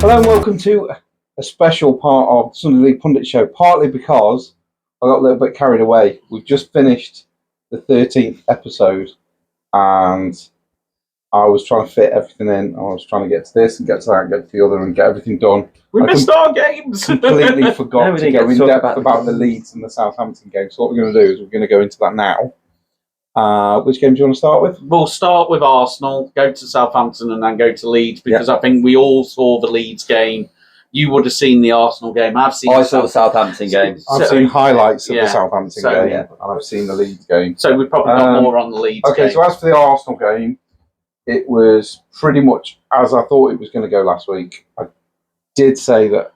Hello and welcome to a special part of the Sunday League Pundit Show, partly because I got a little bit carried away. We've just finished the 13th episode and I was trying to fit everything in. I was trying to get to this and get to that and get to the other and get everything done. We missed our games! Completely forgot to go in depth about the games. Leeds and the Southampton game. So what we're going to do is we're going to go into that now. Which game do you want to start with? We'll start with Arsenal, go to Southampton, and then go to Leeds because I think we all saw the Leeds game. You would have seen the Arsenal game. I saw the Southampton game. I've seen highlights of yeah. the Southampton So, game, yeah. and I've seen the Leeds game. So we've probably got more on the Leeds game. Okay, so as for the Arsenal game, it was pretty much as I thought it was going to go last week. I did say that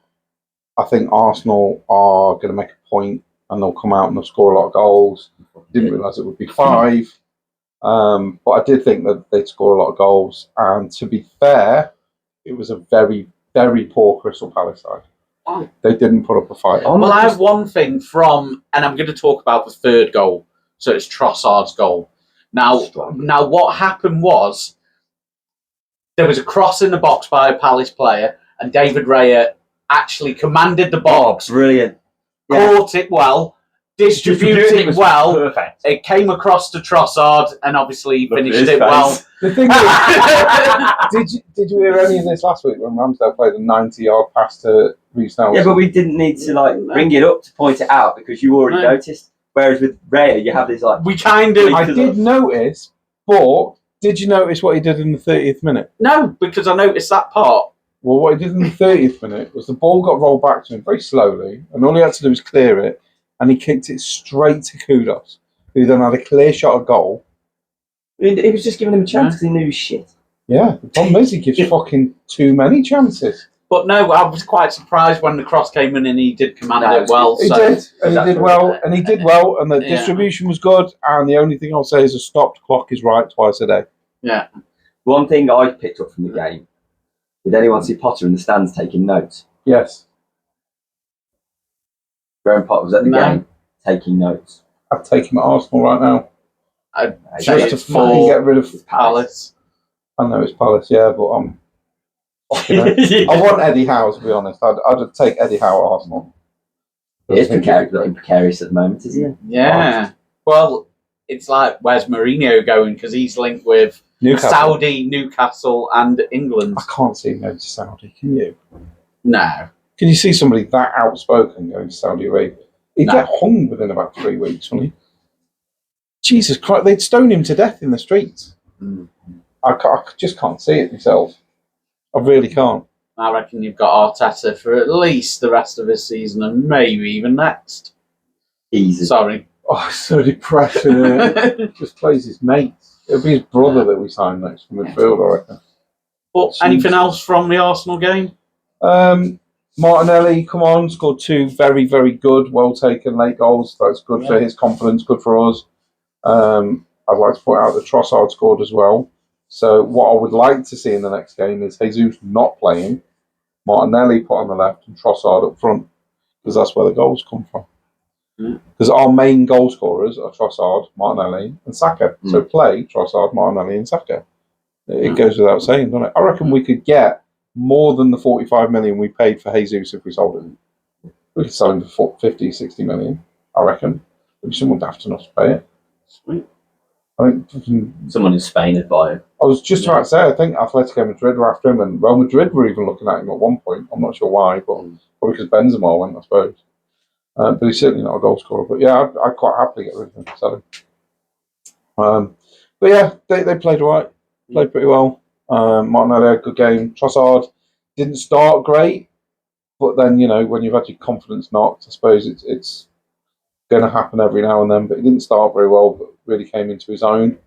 I think Arsenal are going to make a point and they'll come out and they'll score a lot of goals. Didn't realise it would be 5. But I did think that they'd score a lot of goals. And to be fair, it was a very, very poor Crystal Palace side. Oh. They didn't put up a fight. Well, I have one thing from, and I'm going to talk about the third goal. So it's Trossard's goal. Now what happened was there was a cross in the box by a Palace player, and David Raya actually commanded the box, Brilliant. caught it well, distributed it well. Perfect. It came across to Trossard, and obviously Look at finished his it well. face. The thing is, did you hear any of this last week when Ramsdale played a 90-yard pass to Reece Nelson? Yeah, but we didn't need to bring it up to point it out because you already noticed. Whereas with Raya, you have these We kind of I did notice, but did you notice what he did in the 30th minute? no, because I noticed that part. Well, what he did in the 30th minute was the ball got rolled back to him very slowly, and all he had to do was clear it, and he kicked it straight to Kudos, who then had a clear shot at goal. I mean, he was just giving him a chance because he knew he was shit. Yeah, the problem is he gives fucking too many chances. But no, I was quite surprised when the cross came in and he did command it well. He so. did, and he did well, and he did well, and the Yeah. distribution was good, and the only thing I'll say is a stopped clock is right twice a day. Yeah. One thing I picked up from the game, did anyone see Potter in the stands taking notes? Yes, Graham Potter was at the No. game taking notes. I'd take him at Arsenal right now, just to it's fucking more get rid of Palace. I know it's Palace, yeah, but I want Eddie Howe, to be honest. I'd take Eddie Howe at Arsenal. He is precarious at the moment, isn't Yeah. Well, it's like, where's Mourinho going? Because he's linked with Newcastle. Saudi, Newcastle, and England. I can't see him going to Saudi, can you? No. Can you see somebody that outspoken going to Saudi Arabia? He'd No. get hung within about 3 weeks, wouldn't he? Jesus Christ, they'd stone him to death in the streets. Mm. I just can't see it myself. I really can't. I reckon you've got Arteta for at least the rest of this season and maybe even next. he? Easy. Sorry. Oh, it's so depressing. Just plays his mates. It'll be his brother that we sign next for midfield, I reckon. But anything else from the Arsenal game? Martinelli, come on, scored 2 very, very good, well taken late goals. That's good for his confidence, good for us. I'd like to point out that Trossard scored as well. So what I would like to see in the next game is Jesus not playing, Martinelli put on the left and Trossard up front, because that's where the goals come from. Because our main goal scorers are Trossard, Martinelli and Saka. So play Trossard, Martinelli and Saka. It goes without saying, doesn't it? I reckon we could get more than the 45 million we paid for Jesus if we sold him. We could sell him for 50, 60 million, I reckon. Maybe someone daft enough to pay it. Sweet. I think Someone in Spain would buy him. I was just about to say, I think Atletico Madrid were after him, and Real Madrid were even looking at him at one point. I'm not sure why, but probably because Benzema went, I suppose. But he's certainly not a goal scorer. But yeah, I'd quite happily get rid of him, sell him. But yeah, they played all right, played pretty well. Martinelli had a good game. Trossard didn't start great, but then, when you've had your confidence knocked, I suppose it's going to happen every now and then. But he didn't start very well, but really came into his own.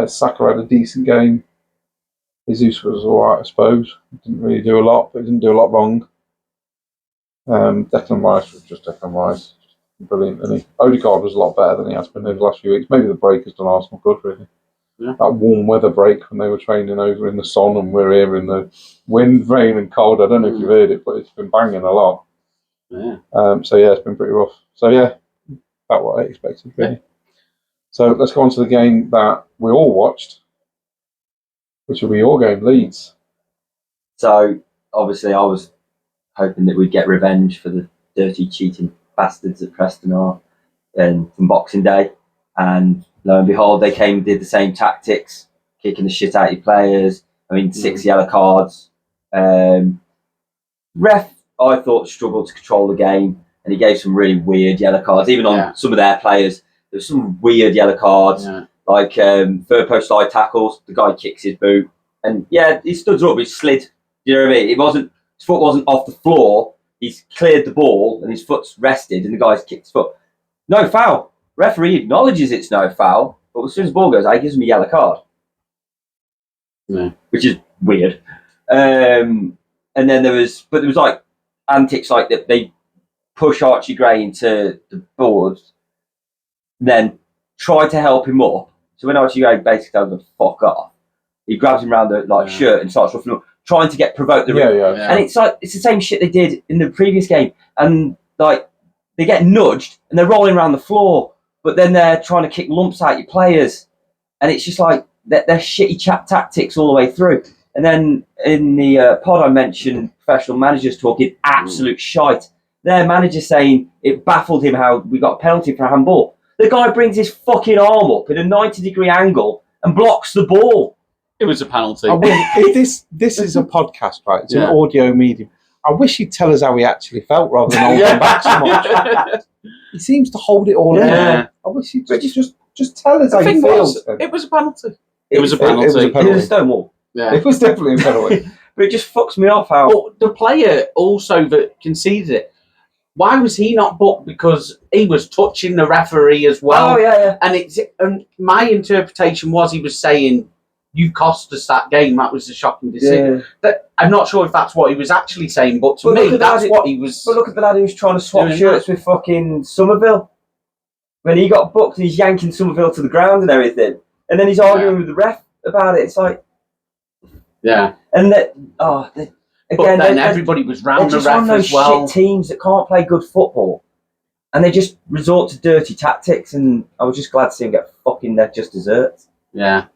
Saka had a decent game. Jesus was alright, I suppose. Didn't really do a lot, but he didn't do a lot wrong. Declan Rice was just Declan Rice. Brilliant, isn't he? Odegaard was a lot better than he has been over the last few weeks. Maybe the break has done Arsenal good, really. Yeah. That warm weather break when they were training over in the sun and we're here in the wind, rain and cold. I don't know if you've heard it, but it's been banging a lot. Yeah. So yeah, it's been pretty rough. So yeah, about what I expected, really. Yeah. So let's go on to the game that we all watched, which will be your game, Leeds. So obviously I was hoping that we'd get revenge for the dirty, cheating bastards at Preston are from Boxing Day. And lo and behold, they came and did the same tactics, kicking the shit out of your players. I mean, 6 yellow cards. Ref, I thought, struggled to control the game, and he gave some really weird yellow cards. Even on some of their players, there was some weird yellow cards, like third post eye tackles. The guy kicks his boot, and he stood up, he slid. You know what I mean? His foot wasn't off the floor. He's cleared the ball, and his foot's rested, and the guy's kicked his foot. No foul. Referee acknowledges it's no foul, but as soon as the ball goes out, he gives him a yellow card. Which is weird. And then there was like antics like that. They push Archie Gray into the boards, then try to help him up. So when Archie Gray basically tells him to fuck off, he grabs him around the shirt and starts roughing him up, trying to provoke the ring. And it's the same shit they did in the previous game. And like they get nudged and they're rolling around the floor, but then they're trying to kick lumps out your players, and it's just like they're shitty tactics all the way through. And then in the pod I mentioned professional managers talking absolute shite. Their manager saying it baffled him how we got a penalty for a handball. The guy brings his fucking arm up in a 90-degree angle and blocks the ball. It was a penalty. This is a podcast, right? It's an audio medium. I wish he'd tell us how he actually felt rather than hold him back so much. He seems to hold it all in. I wish he'd just tell us how he feels. It was a penalty. It was a penalty. It was a Stonewall. Yeah. It was definitely a penalty. But it just fucks me off how... But the player also that conceded it, why was he not booked? Because he was touching the referee as well. Oh, yeah. And my interpretation was he was saying, you cost us that game. That was a shocking decision. I'm not sure if that's what he was actually saying, but to me, that's what he was... But look at the lad who was trying to swap shirts with fucking Somerville. When he got booked and he's yanking Somerville to the ground and everything. And then he's arguing with the ref about it. It's like... Yeah. And again, everybody was round the ref ref as well. Shit teams that can't play good football. And they just resort to dirty tactics, and I was just glad to see him get fucking their just desserts. Yeah.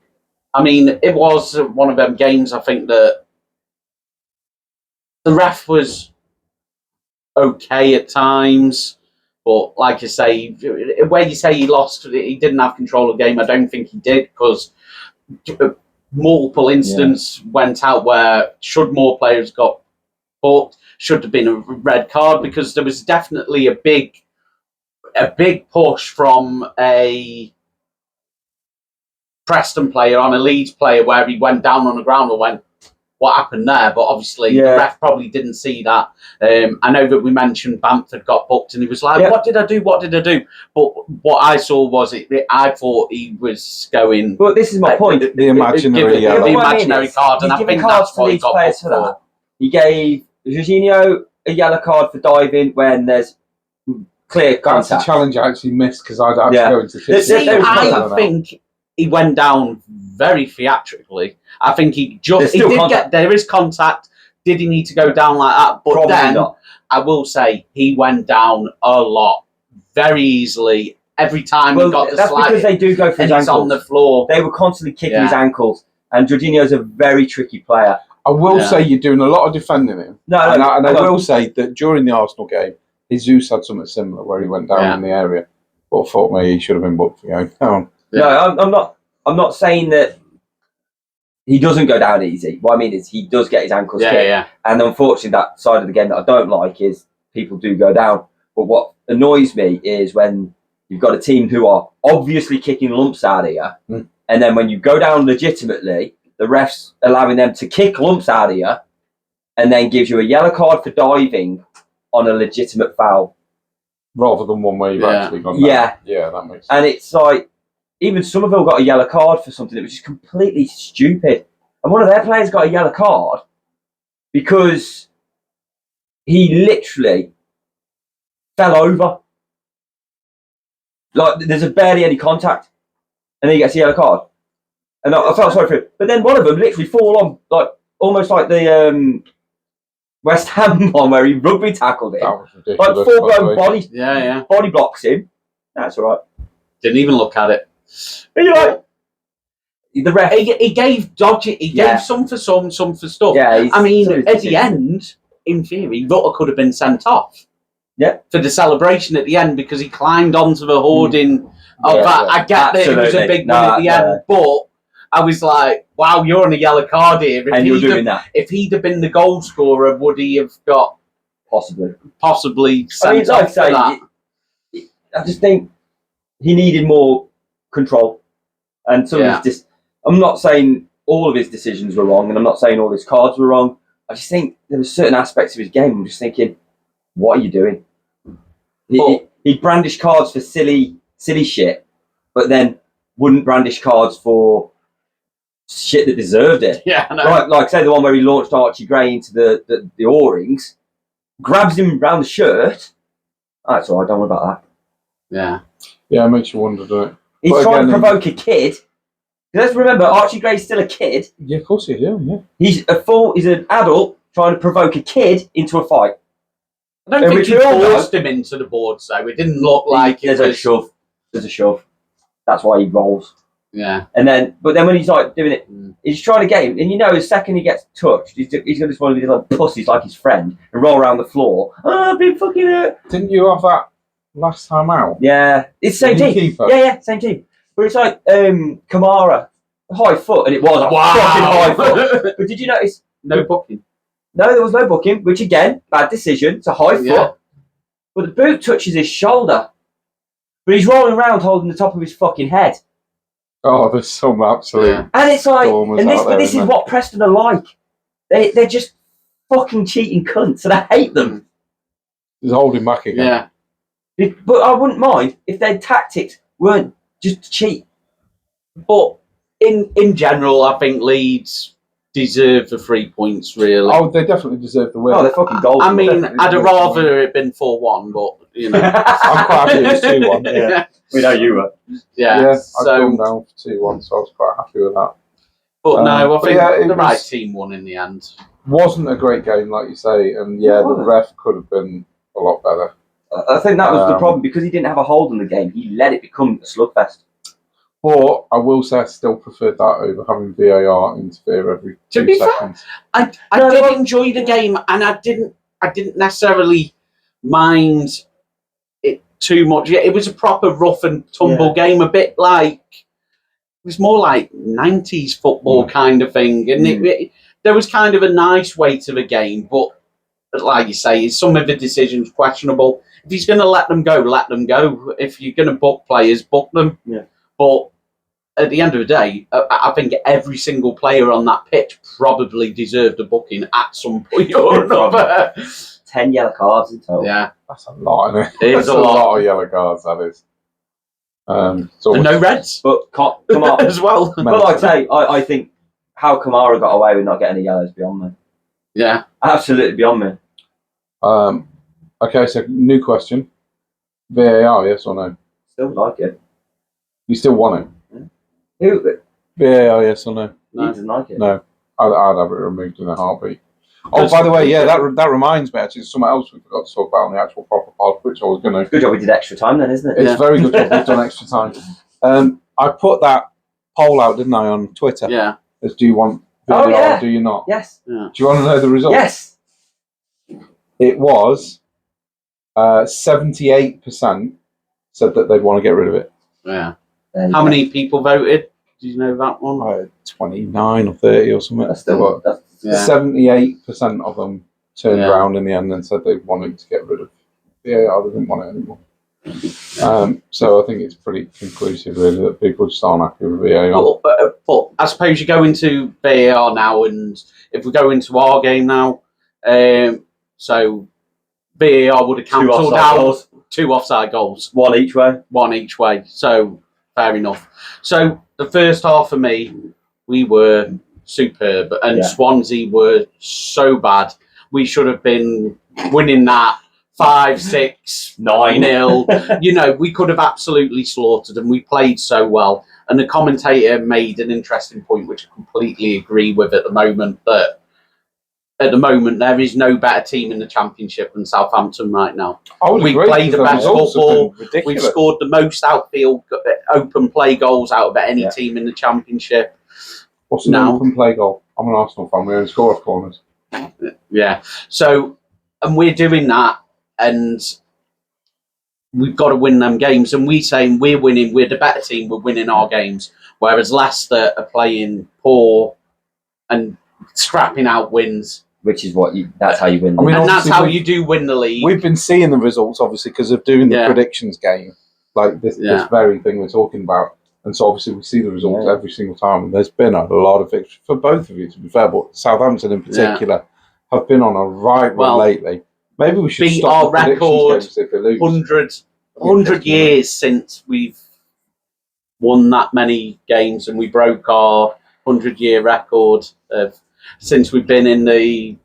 I mean, it was one of them games, I think, that the ref was okay at times, but like I say, where you say he lost, he didn't have control of the game, I don't think he did, because multiple instances went out where should more players got booked, should have been a red card, because there was definitely a big push from a Preston player on a Leeds player where he went down on the ground and went, what happened there? But obviously the ref probably didn't see that. I know that we mentioned Bamford got booked and he was like, what did I do? But what I saw was I thought he was going... But this is my point. The imaginary card. And I think that's what he got booked for. He gave Jorginho a yellow card for diving when there's clear contact. That's a challenge I actually missed because I'd have to go into the I think he went down very theatrically. I think there is contact. Did he need to go down like that? But probably then, not. I will say, he went down a lot, very easily. Every time he got the slide. That's because they do go for his ankles. On the floor. They were constantly kicking his ankles. And Jorginho's a very tricky player. I will say you're doing a lot of defending him. I will say that during the Arsenal game, Jesus had something similar where he went down in the area. But I thought maybe he should have been booked for going down. Yeah. No, I'm not saying that he doesn't go down easy. What I mean is he does get his ankles kicked. Yeah. And unfortunately, that side of the game that I don't like is people do go down. But what annoys me is when you've got a team who are obviously kicking lumps out of you, and then when you go down legitimately, the ref's allowing them to kick lumps out of you, and then gives you a yellow card for diving on a legitimate foul. Rather than one where you've actually gone down. Yeah, that makes sense. And it's like, even Somerville got a yellow card for something that was just completely stupid. And one of their players got a yellow card because he literally fell over. Like, there's barely any contact. And then he gets a yellow card. And I felt sorry for him. But then one of them literally fall on, like, almost like the West Ham one where he rugby tackled him. Like, full-blown body blocks him. That's all right. Didn't even look at it. And you're like, the ref. He gave dodgy. He Yeah. gave some for some for stuff. Yeah, I mean, some of his at the decisions. end, in theory, Rutter could have been sent off. Yeah. For the celebration at the end because he climbed onto the hoarding of Yeah, that. I get that it was a absolutely. big win at the Nah, end, but I was like, wow, you're on a yellow card here. and you're doing that If he'd have been the goal scorer, would he have got possibly. possibly I mean, sent like I off for that? say, I just think he needed more control, and some of his. I'm not saying all of his decisions were wrong, and I'm not saying all his cards were wrong. I just think there were certain aspects of his game. I'm just thinking, what are you doing? He brandished cards for silly shit, but then wouldn't brandish cards for shit that deserved it. Yeah, I know. Like say the one where he launched Archie Gray into the O-rings, grabs him round the shirt. Oh, that's all right, don't worry about that. Yeah. Yeah, it makes you wonder, doesn't it? He's But trying again, to provoke a kid. Let's remember, Archie Gray's still a kid. Yeah, of course he is. Yeah. He's an adult trying to provoke a kid into a fight. I don't think which he we all know. forced him into the boards, though. It didn't look like There's it a was... shove. There's a shove. That's why he rolls. Yeah. But then when he's like doing it, he's trying to get him, and you know, the second he gets touched, he's going to just want to be like pussies like his friend and roll around the floor. Oh, I've been fucking hurt. Didn't you have that last time out? Yeah, it's the same Did he team. keep her? Yeah, same team. But it's like Kamara, high foot, and it was a fucking high foot. But did you notice? No booking. No, there was no booking, which again, bad decision. It's a high foot. Yeah. But the boot touches his shoulder. But he's rolling around holding the top of his fucking head. Oh, there's some absolute. Yeah. And it's like, Stormers and out there, this is isn't what Preston are like. They're just fucking cheating cunts, and I hate them. He's holding back again. Yeah. But I wouldn't mind if their tactics weren't just to cheat. But in general, I think Leeds deserve the 3 points, really. Oh, they definitely deserve the win. Oh, they're fucking gold. I mean, definitely I'd have deserve the rather it been 4-1, but, you know. I'm quite happy it was 2-1. Yeah. We know you were. Yeah, I'd So, gone down for 2-1, so I was quite happy with that. but no, I but think yeah, it the right was- team won in the end. Wasn't a great game, like you say, and yeah, the ref could have been a lot better. I think that was the Um, problem, because he didn't have a hold on the game. He let it become a slugfest. But I will say I still preferred that over having VAR interfere every To 2 be fair, seconds. I No, did well- enjoy the game, and I didn't necessarily mind it too much. Yeah, it was a proper rough and tumble game, a bit like it was more like 90s football kind of thing, and there was kind of a nice way to the game, but like you say, some of the decisions questionable. If he's going to let them go, let them go. If you're going to book players, book them. Yeah. But at the end of the day, I think every single player on that pitch probably deserved a booking at some point or another. 10 yellow cards in total. Yeah, That's a lot, isn't it? it That's is a lot. of yellow cards, that is. So And no reds But come on. as well. But like I say, I think how Kamara got away with not getting a yellow is beyond me. Yeah. Absolutely beyond me. Okay, so new question. VAR, yes or no? Still like it. You still want it? Who VAR, yes or no? he doesn't like it? No. I'd have it removed in a heartbeat. Oh, by the way, yeah, that reminds me, actually, something else we forgot to talk about on the actual proper pod, which I was going to... Good job we did extra time then, isn't it? It's very good job we've done extra time. I put that poll out, didn't I, on Twitter? Yeah. As do you want VAR or do you not? Yes. Yeah. Do you want to know the result? Yes. It was 78% said that they'd want to get rid of it. Yeah. There you How go. many people voted? Do you know that one? 29 or 30 or something. That's still But Yeah. 78% of them turned Yeah. around in the end and said they wanted to get rid of VAR. They didn't want it anymore. So I think it's pretty conclusive, really, that people just aren't happy with VAR. But I suppose you go into VAR now, and if we go into our game now, so VAR would have Two cancelled offside out goals. 2 offside goals, One each way. one each way. So fair enough. So the first half for me, we were superb, and Yeah. Swansea were so bad. We should have been winning that 5-6. 9-0. 9-0. You know, we could have absolutely slaughtered them. We played so well. And the commentator made an interesting point, which I completely agree with at the moment, that at the moment there is no better team in the Championship than Southampton right now. I would we agree, played the because best results have football. been ridiculous. We've scored the most outfield open play goals out of any Yeah. team in the Championship. What's the open play goal? I'm an Arsenal fan. We only score off corners. Yeah. So, and we're doing that, and we've got to win them games. And we saying we're winning, we're the better team, we're winning our games. Whereas Leicester are playing poor and scrapping out wins. Which is that's how you win. I mean, And that's obviously how you do win the league. We've been seeing the results, obviously, because of doing the Yeah. predictions game, like this very thing we're talking about. And so, obviously, we see the results every single time. And there's been a lot of victories for both of you, to be fair. But Southampton, in particular, have been on a right run lately. Maybe we should beat stop our the predictions record games if we lose. 100 years since we've won that many games, and we broke our 100-year record since we've been in the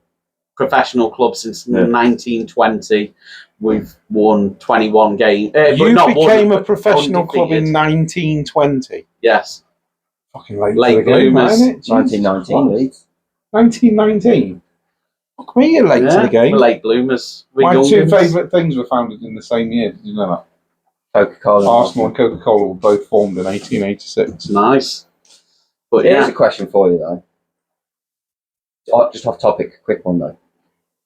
professional club since 1920. We've won 21 games. You became a professional club in 1920. Yes. Fucking late Late to the game, bloomers. isn't it? 1919 Leeds. 1919. Fuck me, you're late to the game. We're late bloomers. My two favourite things were founded in the same year. Did you know that? Coca-Cola. Arsenal and Coca-Cola were both formed in 1886. Nice. But Here's a question for you, though. Just off topic, a quick one, though.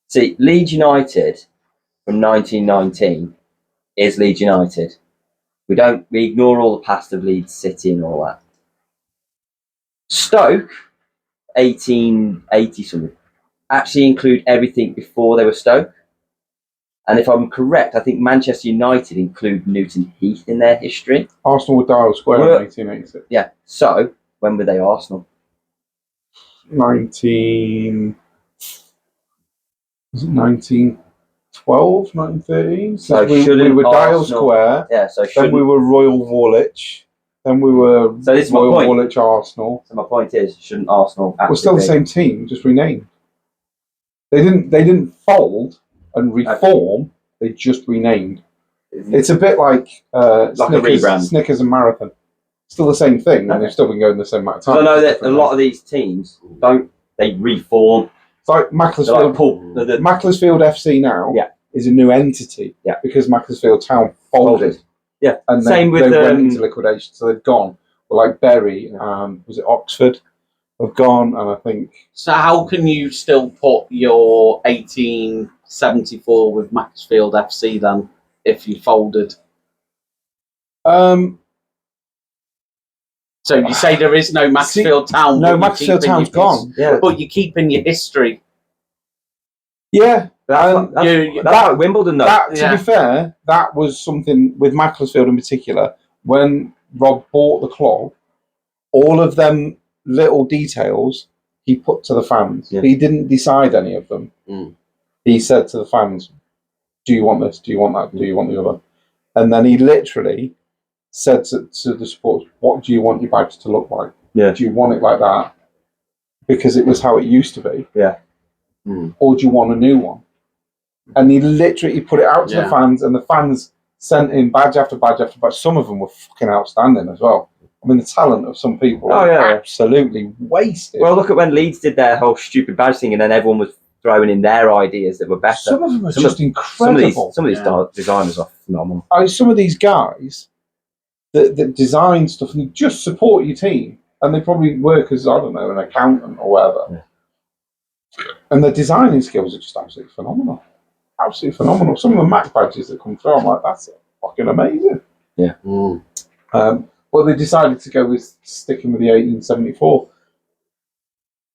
See, Leeds United from 1919 is Leeds United. We ignore all the past of Leeds City and all that. Stoke, 1880 something, actually include everything before they were Stoke. And if I'm correct, I think Manchester United include Newton Heath in their history. Arsenal were Dial Square in 1886. Yeah. So, when were they Arsenal? 1912, 1913? So we were Dial Arsenal- Square. Yeah, so Then we were Royal Woolwich. Then we were So this is my Royal point. Woolwich Arsenal. So my point is, shouldn't Arsenal We're still the same team, just renamed. They didn't fold and reform. They just renamed. It's a bit like a rebrand. Snickers and Marathon. Still the same thing, and they've still been going the same amount of time. So I know that a lot of these teams they reform. It's like Macclesfield. Macclesfield FC now is a new entity because Macclesfield Town folded. Yeah, and same they with went into liquidation, so they've gone. Well, like Bury, was it Oxford? Have gone, and I think. So how can you still put your 1874 with Macclesfield FC then if you folded? So you say there is no Macclesfield Town. No, Macclesfield Town's gone. Yeah, but you keep in your history. Yeah, that's Wimbledon though. To be fair, that was something with Macclesfield in particular. When Rob bought the club, all of them little details he put to the fans. Yeah. He didn't decide any of them. He said to the fans, "Do you want this? Do you want that? Do you want the other?" And then he literally said to the supporters, "What do you want your badge to look like? Yeah. Do you want it like that? Because it was how it used to be. Yeah. Or do you want a new one?" And he literally put it out to the fans, and the fans sent in badge after badge after badge. Some of them were fucking outstanding as well. I mean, the talent of some people absolutely wasted. Well, look at when Leeds did their whole stupid badge thing, and then everyone was throwing in their ideas that were better. Some of them are just incredible. Some of these designers are phenomenal. Some of these guys that design stuff and just support your team, and they probably work as, I don't know, an accountant or whatever. Yeah. And their designing skills are just absolutely phenomenal. Absolutely phenomenal. Some of the Mac badges that come through, I'm like, that's fucking amazing. Yeah. But they decided to go with sticking with the 1874.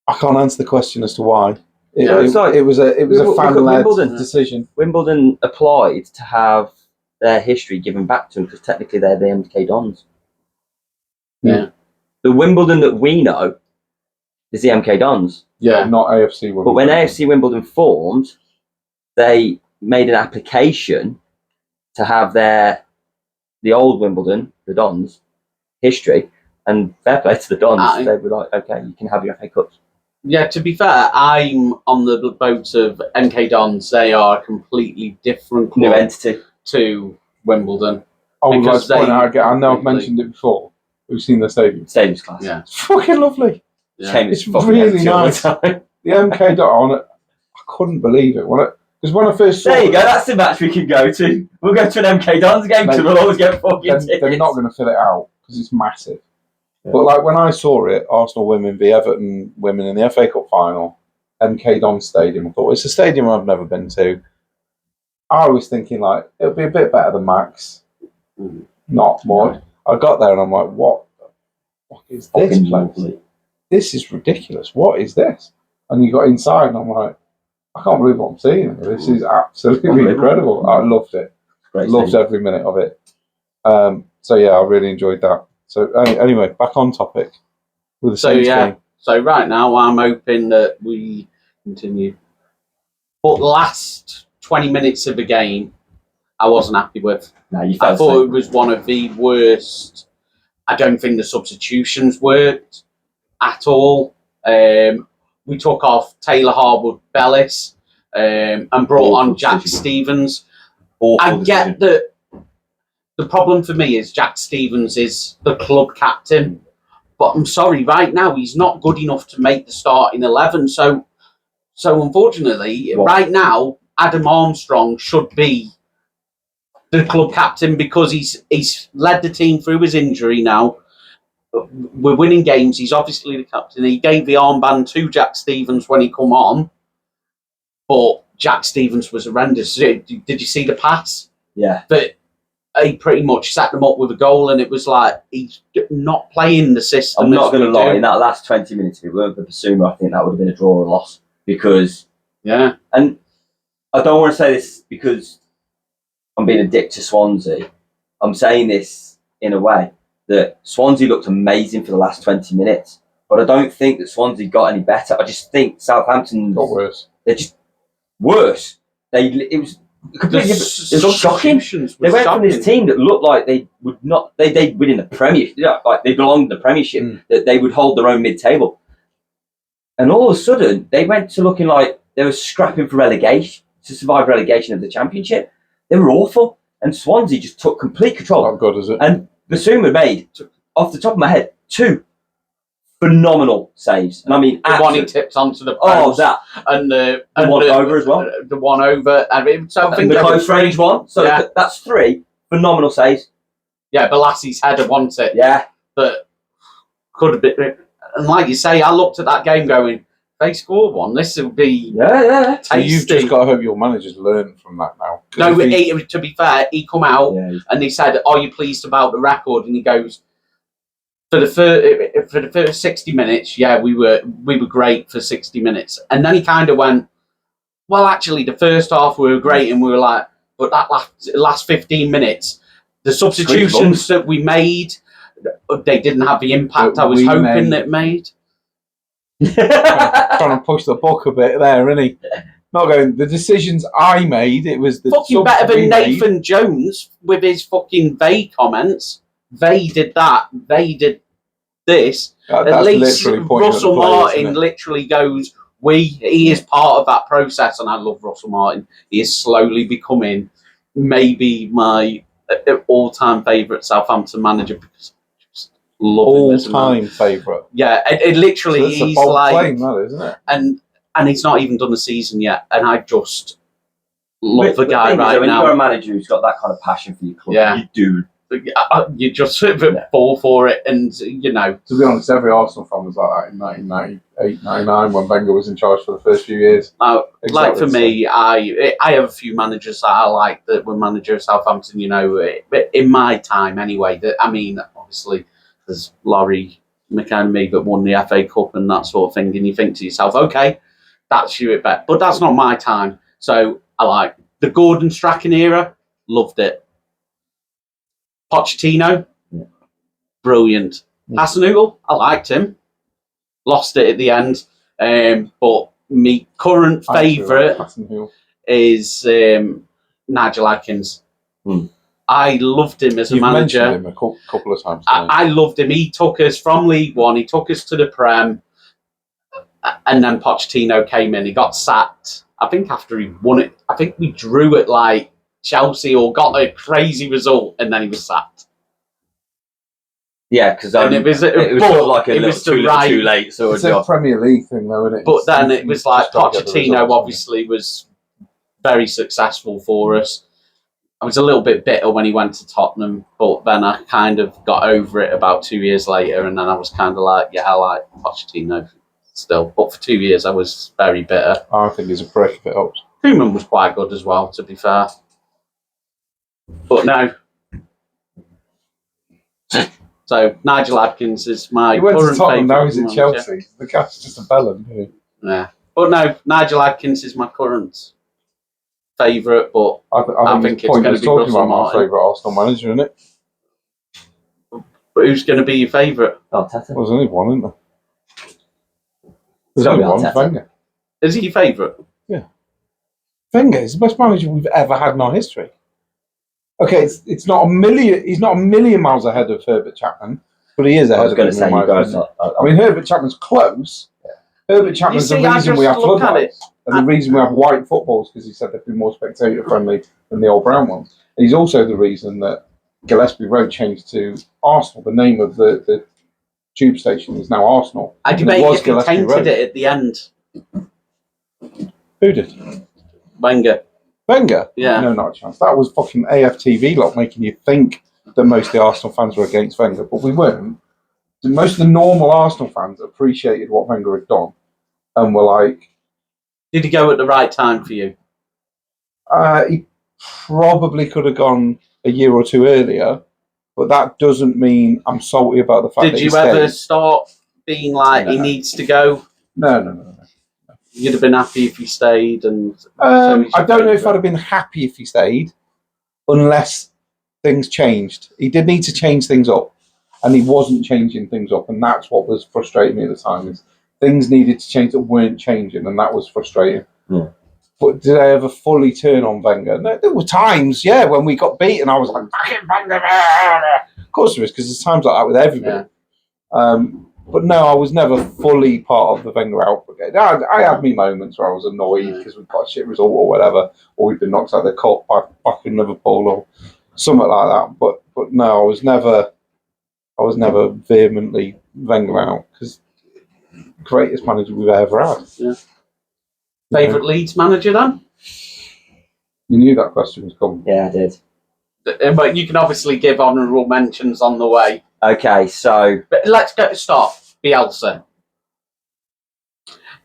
I can't answer the question as to why. It was a fan-led decision. Wimbledon applied to have their history given back to them because technically they're the MK Dons. Yeah. The Wimbledon that we know is the MK Dons. Yeah, not AFC Wimbledon. But when AFC Wimbledon formed, they made an application to have the old Wimbledon, the Dons, history, and fair play to the Dons. They were like, okay, you can have your FA Cups. Yeah, to be fair, I'm on the boat of MK Dons. They are a completely different club New entity to Wimbledon. I would like to point out, I know I've mentioned it before. We've seen the stadium. Stadium's class. Yeah. It's fucking lovely. Yeah. It's really nice. The MK on it, I couldn't believe it. Because when I first saw there you go, that's the match we can go to. We'll go to an MK Dons game because we'll always get fucking tickets. They're not going to fill it out because it's massive. But like when I saw it, Arsenal women v Everton women in the FA Cup final, MK Dons Stadium, I thought it's a stadium I've never been to. I was thinking like it'll be a bit better than Max, not more. I got there and I'm like, what the fuck is this Fucking place? lovely. This is ridiculous. What is this? And you got inside and I'm like, I can't believe what I'm seeing. This is absolutely incredible. I loved it. Great Loved stadium. every minute of it. So yeah, I really enjoyed that. So anyway, back on topic with the So Saints yeah, game. so right now I'm hoping that we continue. But the last 20 minutes of the game, I wasn't happy with. No, you I felt thought so. it was one of the worst. I don't think the substitutions worked at all. We took off Taylor Harwood Bellis and brought on Awful Jack decision. Stevens. Awful I get decision. that the problem for me is Jack Stevens is the club captain, but I'm sorry, right now he's not good enough to make the starting 11. So unfortunately, What? right now Adam Armstrong should be the club captain because he's led the team through his injury now. We're winning games. He's obviously the captain. He gave the armband to Jack Stevens when he come on, but Jack Stevens was horrendous. Did you see the pass? Yeah. But he pretty much set them up with a goal, and it was like he's not playing the system. I'm not as going to we lie, do. in that last 20 minutes, if it weren't for Basuma, I think that would have been a draw or loss. Because, Yeah, and I don't want to say this because I'm being a dick to Swansea. I'm saying this in a way that Swansea looked amazing for the last 20 minutes, but I don't think that Swansea got any better. I just think Southampton, Got worse. they're just worse. It was completely different. It was shocking. substitutions They were went from shocking. this team that looked like they would not, they'd win in the Premiership, like they belonged in the Premiership, that they would hold their own mid-table. And all of a sudden, they went to looking like they were scrapping for relegation, to survive relegation of the Championship. They were awful. And Swansea just took complete control. Not good, is it? And Basuma made, off the top of my head, 2 phenomenal saves. And I mean, The one he absolute- tipped onto the oh, post, that. and the one over as well. The one over. I mean, so I think And the there were close range one. So Yeah. that's 3 phenomenal saves. Yeah, Bolassi's header, wasn't it? Yeah. But could have been. And like you say, I looked at that game going, if they score one, this will be Yeah. So you've tasty. just got to hope your manager's learned from that now. 'Cause No, if he- to be fair, he come out Yeah. and he said, "Are you pleased about the record?" And he goes, "For the first 60 minutes, yeah, we were great for 60 minutes." And then he kind of went, "Well, actually, the first half we were great," and we were like, "But that last 15 minutes, the substitutions that we made, they didn't have the impact That I was we hoping made. it made." trying to push the book a bit there, isn't he? Not going, the decisions I made, it was the Fucking subs better we than made. Nathan Jones with his fucking they comments. They did that. They did this. At That's least literally pointing at the Russell players, Martin isn't it? literally goes, he is part of that process, and I love Russell Martin. He is slowly becoming maybe my all-time favourite Southampton manager because I just love him as a man. All-time favourite. Yeah, it literally, So that's a he's bold like, claim, that, isn't it? and he's not even done the season yet, and I just love the But guy thing is, right when now. you've got a manager who's got that kind of passion for your club, Yeah. you do. You just sort of fall for it, and you know. To be honest, every Arsenal fan was like that in 1998, 99 when Wenger was in charge for the first few years. Like Exactly for the me, I have a few managers that I like that were manager of Southampton. You know, but in my time anyway. That I mean, obviously, there's Laurie McEnemy that won the FA Cup and that sort of thing, and you think to yourself, okay, that's you at best, but that's not my time. So I like the Gordon Strachan era. Loved it. Pochettino, brilliant. Yeah. Hasenhüttl, I liked him. Lost it at the end, but my current favourite Hasenhüttl. is Nigel Adkins. Hmm. I loved him as a You've manager. mentioned him a couple of times. tonight. I loved him. He took us from League One. He took us to the Prem, and then Pochettino came in. He got sacked. I think after he won it, I think we drew it like Chelsea or got a crazy result, and then he was sacked. Yeah, because And it was sort of like a it little was the too little, right- too late sort It's of a job. Premier League thing, though, isn't it? But then it You was just like gotta get the Pochettino results, obviously was very successful for us. I was a little bit bitter when he went to Tottenham, but then I kind of got over it about 2 years later, and then I was kind of like, yeah, I like Pochettino still. But for 2 years, I was very bitter. I think he's a prick if it helps. Koeman was quite good as well, to be fair. But no. So Nigel Adkins is my He went to current Tottenham, now favourite he's at manager. Chelsea. The guy's just a bellend. Isn't he? Yeah. But no, Nigel Adkins is my current favourite, but I I think think it's it's pointless gonna be talking Russell about my Martin. favourite Arsenal manager, isn't it? who's going to be your favourite? Arteta. Well, there's only one, isn't there? There's It's gotta only be one, Arteta. Wenger. Is he your favourite? Wenger is the best manager we've ever had in our history. Okay, it's not a million. He's not a million miles ahead of Herbert Chapman, but he is I ahead was of going him. to say in my you guys. opinion. I I mean, Herbert Chapman's close. Herbert Chapman's the see, I reason we just have look at floodlights, and the reason we have white footballs because he said they'd be more spectator friendly than the old brown ones. And he's also the reason that Gillespie Road changed to Arsenal. The name of the tube station is now Arsenal. I And debate was if he Gillespie tainted Road. it at the end. Who did? Wenger. Wenger? Yeah. No, not a chance. That was fucking AFTV lot making you think that most of the Arsenal fans were against Wenger, but we weren't. Most of the normal Arsenal fans appreciated what Wenger had done and were like, Did he go at the right time for you? he probably could have gone a year or two earlier, but that doesn't mean I'm salty about the fact Did that you he ever stayed. start being like, he No. needs to go? No. You'd have been happy if he stayed, and so he's I your don't know if I'd favourite. have been happy if he stayed, unless things changed. He did need to change things up, and he wasn't changing things up, and that's what was frustrating me at the time. Is things needed to change that weren't changing, and that was frustrating. Yeah. But did I ever fully turn on Wenger? No, there were times, when we got beaten, I was like, "Fucking Wenger!" Of course there is, because there's times like that with everybody. But no, I was never fully part of the Wenger out brigade. I had me moments where I was annoyed because we got a shit result or whatever, or we'd been knocked out of the cup back in Liverpool or something like that. But no, I was never vehemently Wenger out because greatest manager we've ever had. Yeah. Favourite Leeds manager then? You knew that question was coming. Yeah, I did. But you can obviously give honourable mentions on the way. Okay, so But let's go to start. Bielsa.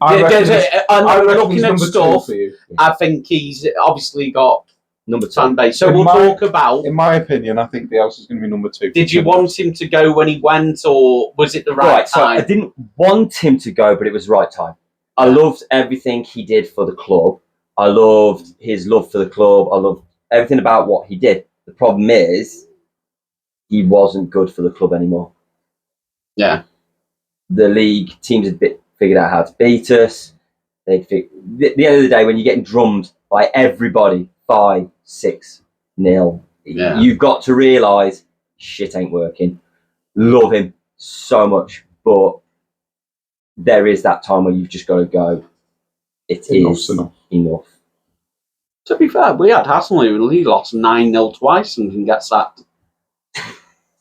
I reckon he's- I'm I reckon looking he's at number stuff. 2 for you. I think he's obviously got number fan 2. base. So In we'll my- talk about. In my opinion, I think Bielsa's going to be number 2. Did you want him to go when he went, or was it the right So I time? didn't want him to go, but it was the right time. I loved everything he did for the club. I loved his love for the club. I loved everything about what he did. The problem is, he wasn't good for the club anymore. Yeah. The league teams had figured out how to beat us. At the end of the day, when you're getting drummed by everybody 5-6-0, Yeah. you've got to realise shit ain't working. Love him so much, but there is that time where you've just got to go. Enough's Enough. To be fair, we had Hassel who only lost 9-0 twice and can get sacked.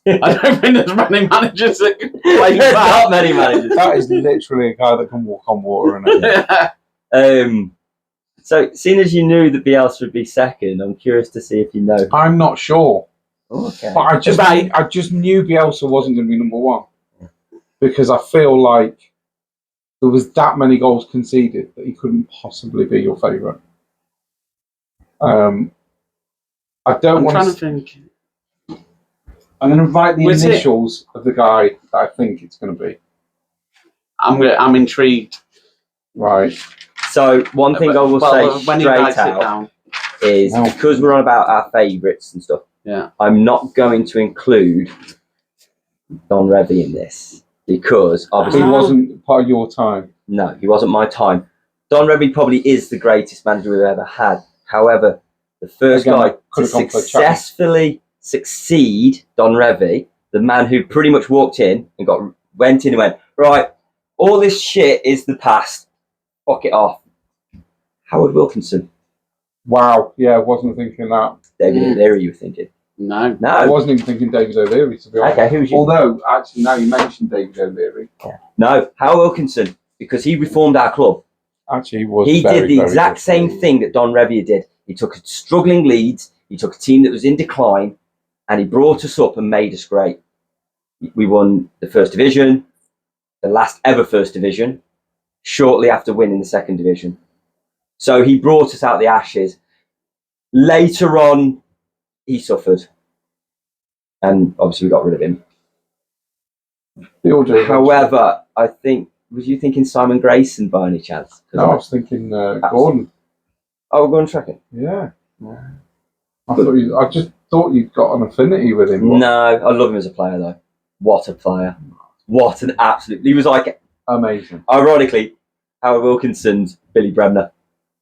I don't think there's many managers that can play There's that. not many managers. That is literally a guy that can walk on water, isn't it? So, seeing as you knew that Bielsa would be second, I'm curious to see if you know. I'm not sure. Okay. But I Right. just knew Bielsa wasn't going to be number 1 because I feel like there was that many goals conceded that he couldn't possibly be your favourite. I don't I'm want trying to to. think. I'm going to write the Was it- initials of the guy that I think it's going to be. I'm intrigued. Right. So, one thing I will say when he straight writes it out down. is No. because we're on about our favourites and stuff, Yeah. I'm not going to include Don Revy in this because He obviously wasn't part of your time. no, he wasn't my time. Don Revy probably is the greatest manager we've ever had. However, the first Again, guy could to have gone for Chapman. successfully succeed Don Revy, the man who pretty much walked in and went in and went, right, all this shit is the past. Fuck it off. Howard Wilkinson. Wow. Yeah, I wasn't thinking that. David O'Leary, you were thinking. No. I No. wasn't even thinking David O'Leary, to be honest. Okay, who's you? Although, actually, now you mentioned David O'Leary, No, Howard Wilkinson, because he reformed our club. actually, he was He very, did the very exact good. same thing that Don Revy did. He took struggling Leeds, He took a team that was in decline and he brought us up and made us great. We won the first division, the last ever first division, shortly after winning the second division. So he brought us out of the ashes. Later on, he suffered. And obviously we got rid of him. They all do. However, I think, was you thinking Simon Grayson by any chance? 'Cause No, I was thinking Gordon. Oh, we're going to track him. Yeah. I just thought you'd got an affinity with him. No, I love him as a player though. What a player. What an absolute... He was like, Amazing. ironically, Howard Wilkinson's Billy Bremner.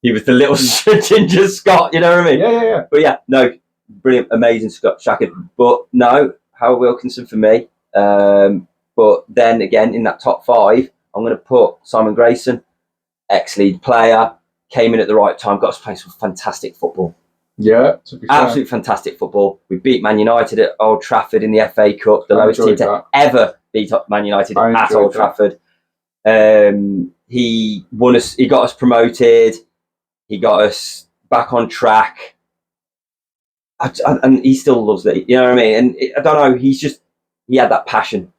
He was the little ginger Scot, you know what I mean? Yeah. But yeah, no, brilliant, amazing Scott striker. But no, Howard Wilkinson for me. But then again, in that top 5, I'm going to put Simon Grayson, ex-lead player, came in at the right time, got us playing some fantastic football. Yeah, to be fair. Absolute fantastic football. We beat Man United at Old Trafford in the FA Cup, the I lowest team enjoyed to that. ever beat up Man United I at enjoyed Old that. Trafford. He won us. He got us promoted. He got us back on track. And he still loves it. You know what I mean? And I don't know. He had that passion,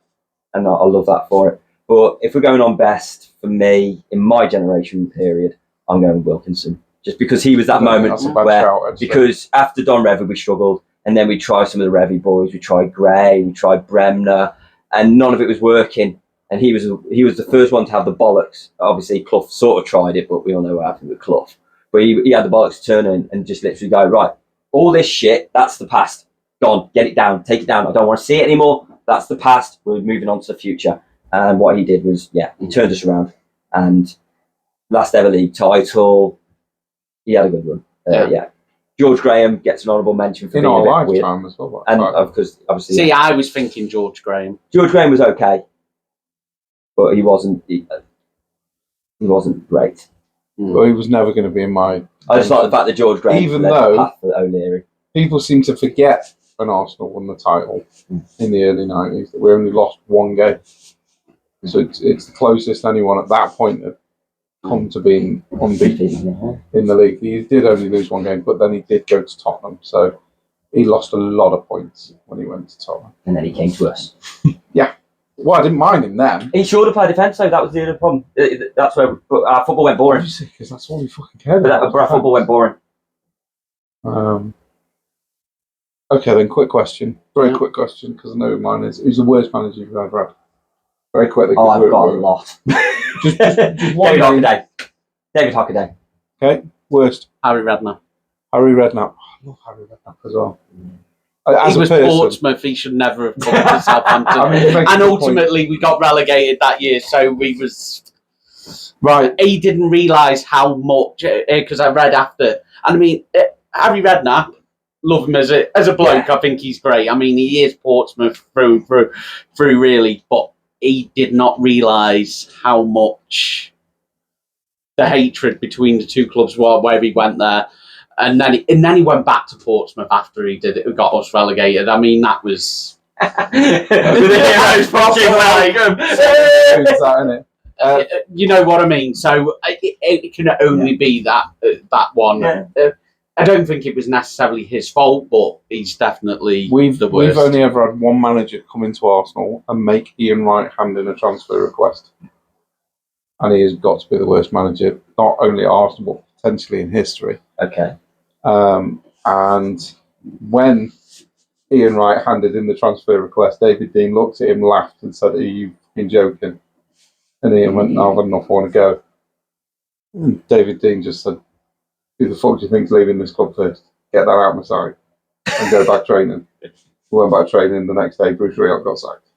and I love that for it. But if we're going on best for me in my generation period, I'm going Wilkinson, just because he was that moment That's a bad where, shout, actually. because after Don Revy we struggled, and then we tried some of the Revy boys. We tried Gray, we tried Bremner, and none of it was working. And he was the first one to have the bollocks. Obviously, Clough sort of tried it, but we all know what happened with Clough. But he had the bollocks to turn and just literally go, right, all this shit, that's the past. Gone, get it down, take it down. I don't want to see it anymore. That's the past. We're moving on to the future. And what he did was, he turned us around. And last ever league title, he had a good run. George Graham gets an honourable mention for in being our a bit weird. lifetime as well. And because obviously, See, I was thinking George Graham. George Graham was okay, but he wasn't. He wasn't great. Well, he was never going to be in my. I just like the fact that George Graham Even led though- the path for O'Leary. People seem to forget when Arsenal won the title in the early 90s that we only lost one game. So it's the closest anyone at that point had come to being unbeaten in the league. He did only lose one game, but then he did go to Tottenham. So he lost a lot of points when he went to Tottenham. And then he came to us. Well, I didn't mind him then. He should have played defence, though. That was the other problem. That's where our football went boring. Because that's all we fucking cared But about. our football went boring. Okay, then, quick question. Very quick question, because I know mine is. Who's the worst manager you've ever had? Very quickly. Oh, I've got a lot. Just one David name. Hockaday. David Hockaday. Okay, worst. Harry Redknapp. Harry Redknapp. I love Harry Redknapp as well. As He a was person, Portsmouth. He should never have come to Southampton. I mean, you make a And good ultimately, we got relegated that year. So we was. right. He didn't realise how much, because I read after. And I mean, Harry Redknapp, love him as a bloke. I think he's great. I mean, he is Portsmouth through really, but he did not realise how much the hatred between the two clubs was where he went there. And then he went back to Portsmouth after he did it, got us relegated. I mean, that was The hero's fucking welcome. Who's that, innit? you know what I mean. So it can only be that one. Yeah. I don't think it was necessarily his fault, but he's definitely We've the worst. only ever had one manager come into Arsenal and make Ian Wright hand in a transfer request. And he has got to be the worst manager, not only at Arsenal, but potentially in history. Okay. And when Ian Wright handed in the transfer request, David Dean looked at him, laughed, and said, "Are you been joking?" And Ian went, "No, I've had enough, I want to go." And David Dean just said, "Who the fuck do you think's leaving this club first? Get that out of my sight and go back training." We went back training the next day, Bruce Rioch got sacked.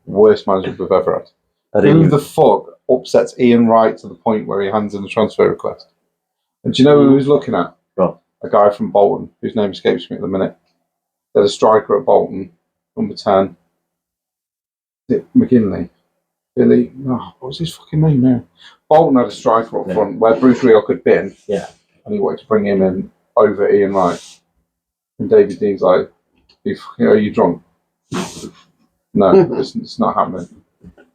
Worst manager we've ever had. I Who didn't. the fuck upsets Ian Wright to the point where he hands in the transfer request? And do you know who he was looking at? Right. A guy from Bolton, whose name escapes me at the minute. There's a striker at Bolton, number 10. Is it McGinley? Billy? Oh, what was his fucking name now? Bolton had a striker up front where Bruce Rioch had been. Yeah. And he wanted to bring him in over Ian Wright. And David Dean's like, "Are you drunk?" No, it's not happening.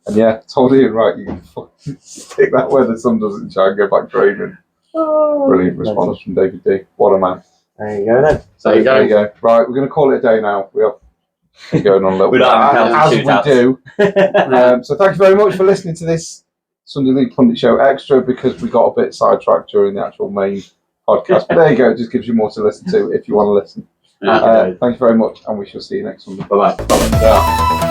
And yeah, told Ian Wright, "You can fucking stick that where the sun doesn't shine, go back training." Brilliant response from David D. What a man. There you go then. There you go. Right, we're going to call it a day now. We have been going on a little We bit, don't have as to count we do. So thank you very much for listening to this Sunday League Pundit Show Extra, because we got a bit sidetracked during the actual main podcast. But there you go. It just gives you more to listen to if you want to listen. Yeah. Thank you very much, and we shall see you next Sunday. Bye bye. Bye.